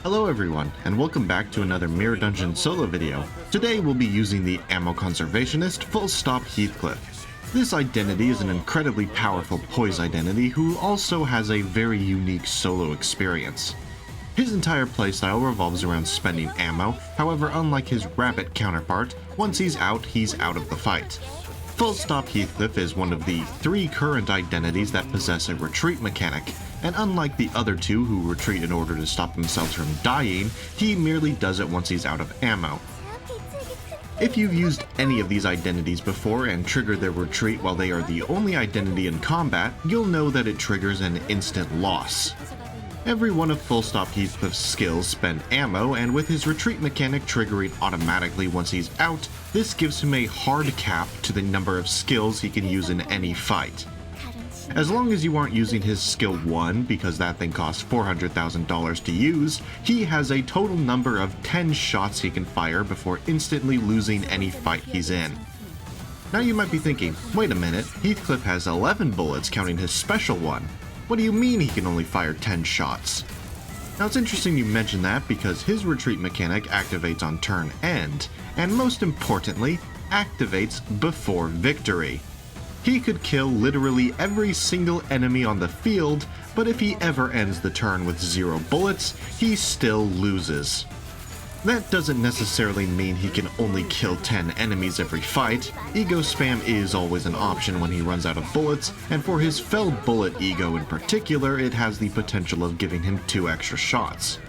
Hello everyone, and welcome back to another Mirror Dungeon solo video. Today we'll be using the Ammo Conservationist Full Stop Heathcliff. This identity is an incredibly powerful poise identity who also has a very unique solo experience. His entire playstyle revolves around spending ammo, however unlike his rabbit counterpart, once he's out of the fight. Full Stop Heathcliff is one of the 3 current identities that possess a retreat mechanic, and unlike the other 2 who retreat in order to stop themselves from dying, he merely does it once he's out of ammo. If you've used any of these identities before and triggered their retreat while they are the only identity in combat, you'll know that it triggers an instant loss. Every one of Full Stop Heathcliff's skills spend ammo, and with his retreat mechanic triggering automatically once he's out, this gives him a hard cap to the number of skills he can use in any fight. As long as you aren't using his skill 1, because that thing costs $400,000 to use, he has a total number of 10 shots he can fire before instantly losing any fight he's in. Now you might be thinking, wait a minute, Heathcliff has 11 bullets counting his special one. What do you mean he can only fire 10 shots? Now it's interesting you mention that because his retreat mechanic activates on turn end, and most importantly, activates before victory. He could kill literally every single enemy on the field, but if he ever ends the turn with 0 bullets, he still loses. That doesn't necessarily mean he can only kill 10 enemies every fight. Ego spam is always an option when he runs out of bullets, and for his fell bullet ego in particular, it has the potential of giving him 2 extra shots.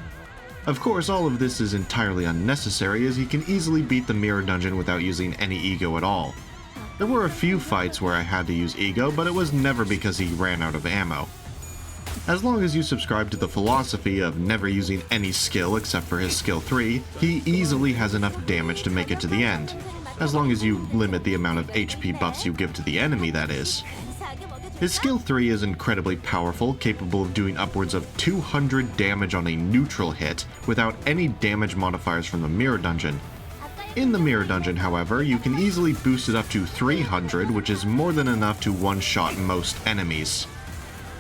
Of course, all of this is entirely unnecessary as he can easily beat the mirror dungeon without using any ego at all. There were a few fights where I had to use ego, but it was never because he ran out of ammo. As long as you subscribe to the philosophy of never using any skill except for his skill 3, he easily has enough damage to make it to the end. As long as you limit the amount of HP buffs you give to the enemy, that is. His skill 3 is incredibly powerful, capable of doing upwards of 200 damage on a neutral hit without any damage modifiers from the mirror dungeon. In the mirror dungeon, however, you can easily boost it up to 300, which is more than enough to one-shot most enemies.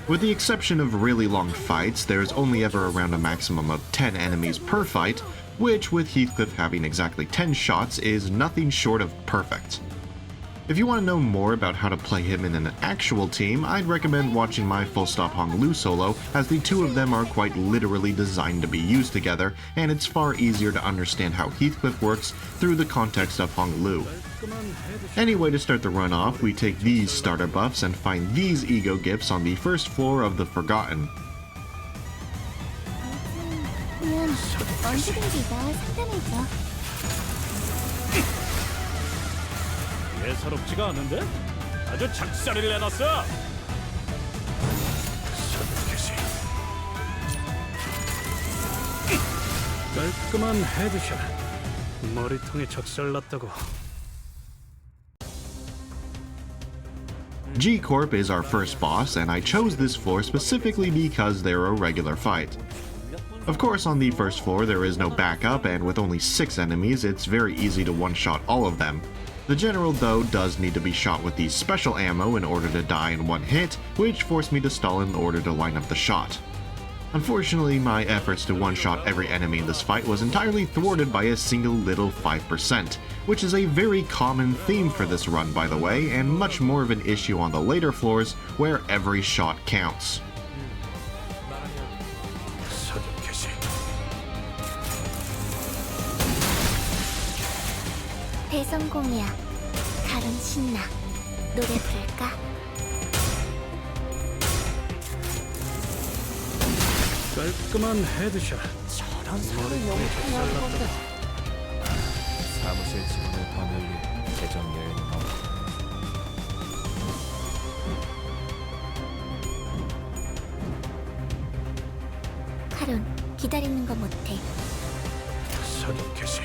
With the exception of really long fights, there's only ever around a maximum of 10 enemies per fight, which with Heathcliff having exactly 10 shots is nothing short of perfect. If you want to know more about how to play him in an actual team, I'd recommend watching my Full Stop Honglu solo, as the 2 of them are quite literally designed to be used together, and it's far easier to understand how Heathcliff works through the context of Honglu. Anyway, to start the run off, we take these starter buffs and find these ego gifts on the first floor of the Forgotten. 예사롭지가 않은데? 아주 작살을 내놨어! 깔끔한 헤드샷. 머리통에 작살났다고. G-Corp is our first boss, and I chose this floor specifically because they're a regular fight. Of course, on the first floor there is no backup, and with only 6 enemies, it's very easy to one-shot all of them. The general, though, does need to be shot with the special ammo in order to die in one hit, which forced me to stall in order to line up the shot. Unfortunately, my efforts to one-shot every enemy in this fight was entirely thwarted by a single little 5%, which is a very common theme for this run, by the way, and much more of an issue on the later floors, where every shot counts. 대성공이야. 가름 신나. 노래 부를까? 깔끔한 헤드샷. 저런 사람이 너무 중요한 건데. 사무실 직원을 더 늘릴 재정 여유는 없다. 카론, 기다리는 거 못해. 사격 개시.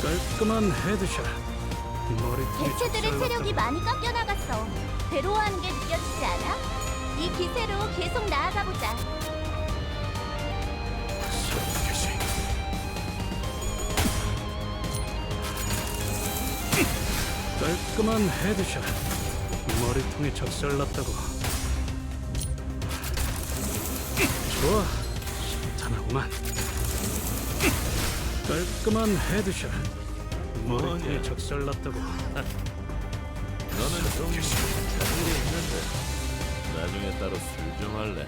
깔끔한 헤드샷. 개체들의 체력이 많이 깎여 나갔어. 괴로워하는 게 느껴지지 않아? 이 기세로 계속 나아가 보자. 깔끔한 헤드샷. 머리통 머리통에 적살났다고. 좋아, 탄하구만. 깔끔한 헤드샷. 머리통에 적살났다고. 너는 좀 자질이 있는데 나중에 따로 술 좀 할래.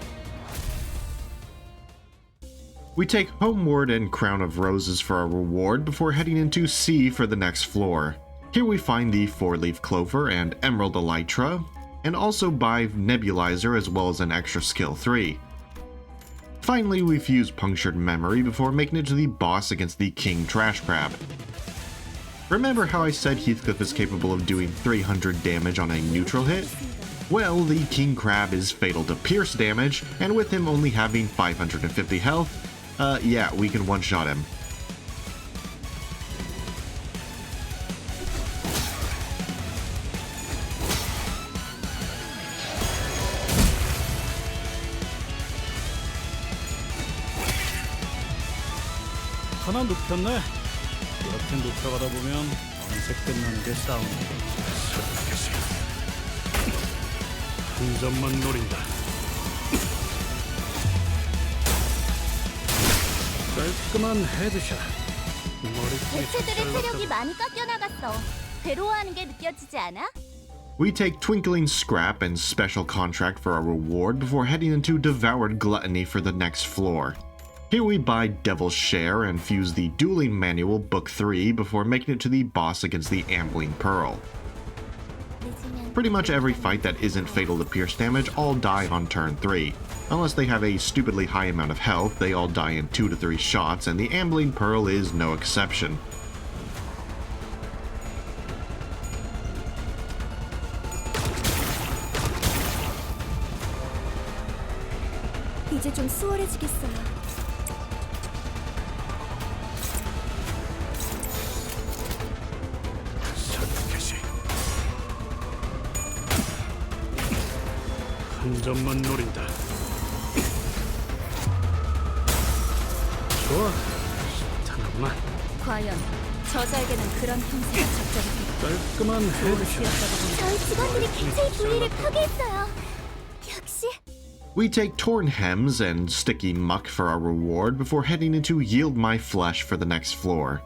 We take Homeward and Crown of Roses for our reward before heading into C for the next floor. Here we find the 4-leaf clover and emerald elytra, and also buy nebulizer as well as an extra skill 3. Finally, we fuse punctured memory before making it to the boss against the king trash crab. Remember how I said Heathcliff is capable of doing 300 damage on a neutral hit? Well, the king crab is fatal to pierce damage, and with him only having 550 health, yeah, we can one-shot him. 하나 눕혔네. 이렇게 눕혀가다 보면 어느새 끝나는 게 싸움이야. 한 점만 노린다. 깔끔한 헤드샷. 머리통에 개체들의 적살났다고. 체력이 많이 깎여나갔어. 괴로워하는 게 느껴지지 않아? We take Twinkling Scrap and Special Contract for our reward before heading into Devoured Gluttony for the next floor. Here we buy Devil's Share and fuse the Dueling Manual Book 3 before making it to the boss against the Ambling Pearl. Pretty much every fight that isn't fatal to pierce damage all die on turn 3. Unless they have a stupidly high amount of health, they all die in 2 to 3 shots, and the Ambling Pearl is no exception. 이제 좀 수월해지겠어요. 사격개시. 한 점만 노린다. 좋아, 탄하구만. 과연 저자에게는 그런 형세가 적절히 깔끔한 헤드샷. 저희 직원들이 개체의 부위를 파괴했어요. 역시 We take Torn Hems and Sticky Muck for our reward before heading into Yield My Flesh for the next floor.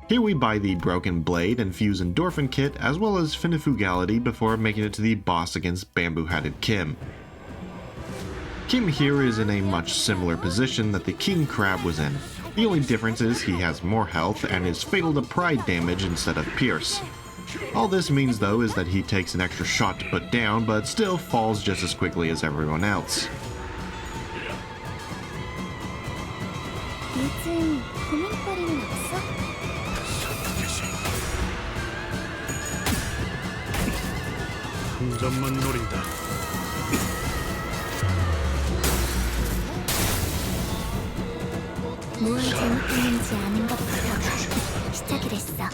Here we buy the Broken Blade and fuse Endorphin Kit as well as Finifugality before making it to the boss against Bamboo-Hatted Kim. Kim here is in a much similar position that the King Crab was in. The only difference is he has more health and is fatal to pride damage instead of pierce. All this means though is that he takes an extra shot to put down but still falls just as quickly as everyone else. 요즘 고민거리는 없어? 사격개시. 한 점만 노린다. 뭘 잘못했는지 아는 것부터가 시작이 됐어.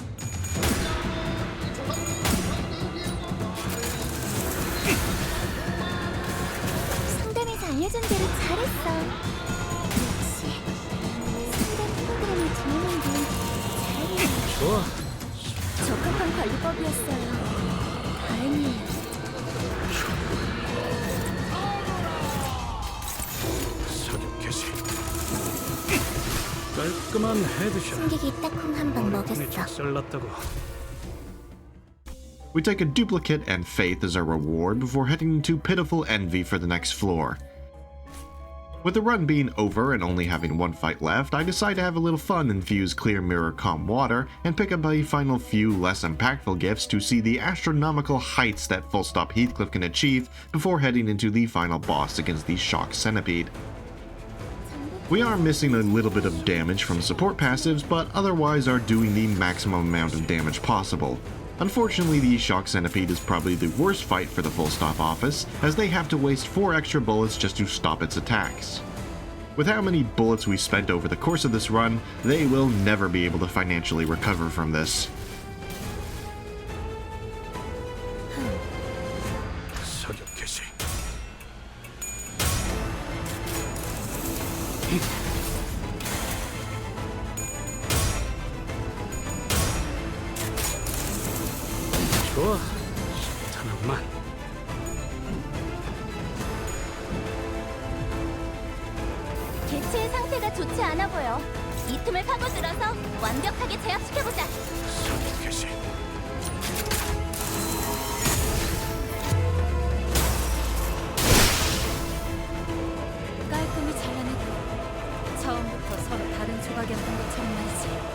상담에서 알려준 대로 잘했어. 역시 상담 프로그램을 진행한 게 잘해. 좋아, 적합한 관리법이었어요. 다행이에요. 사격개시. 깔끔한 헤드샷. 승객이 딱콩 한 방 머리통에 먹였어. 적살났다고. We take a Duplicate and Faith as our reward before heading into Pitiful Envy for the next floor. With the run being over and only having one fight left, I decide to have a little fun and fuse Clear Mirror Calm Water and pick up a final few less impactful gifts to see the astronomical heights that Full Stop Heathcliff can achieve before heading into the final boss against the Shock Centipede. We are missing a little bit of damage from support passives, but otherwise are doing the maximum amount of damage possible. Unfortunately, the Shock Centipede is probably the worst fight for the Full Stop office, as they have to waste 4 extra bullets just to stop its attacks. With how many bullets we spent over the course of this run, they will never be able to financially recover from this. 사격개시. 좋아, 하는구만. 개체의 상태가 좋지 않아 보여. 이 틈을 파고들어서 완벽하게 제압시켜보자. 깔끔히 잘라냈고 처음부터 서로 다른 조각이었던 것처럼 말이지.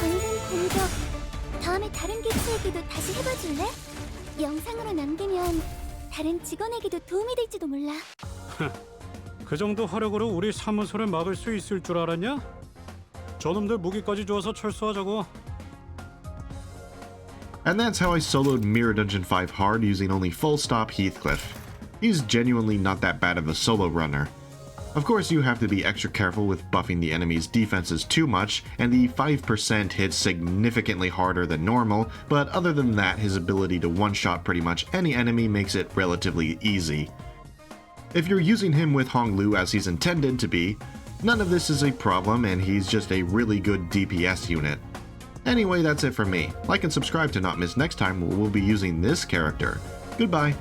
방금 공격. 다음에 다른 개체에게도 다시 해봐줄래? 영상으로 남기면 다른 직원에게도 도움이 될지도 몰라. 그 정도 화력으로 우리 사무소를 막을 수 있을 줄 알았냐? 저놈들 무기까지 주어서 철수하자고. And that's how I soloed Mirror Dungeon 5 hard using only full stop Heathcliff. He's genuinely not that bad of a solo runner. Of course, you have to be extra careful with buffing the enemy's defenses too much, and the 5% hits significantly harder than normal, but other than that, his ability to one-shot pretty much any enemy makes it relatively easy. If you're using him with Hong Lu as he's intended to be, none of this is a problem and he's just a really good DPS unit. Anyway, that's it from me. Like and subscribe to not miss next time where we'll be using this character. Goodbye.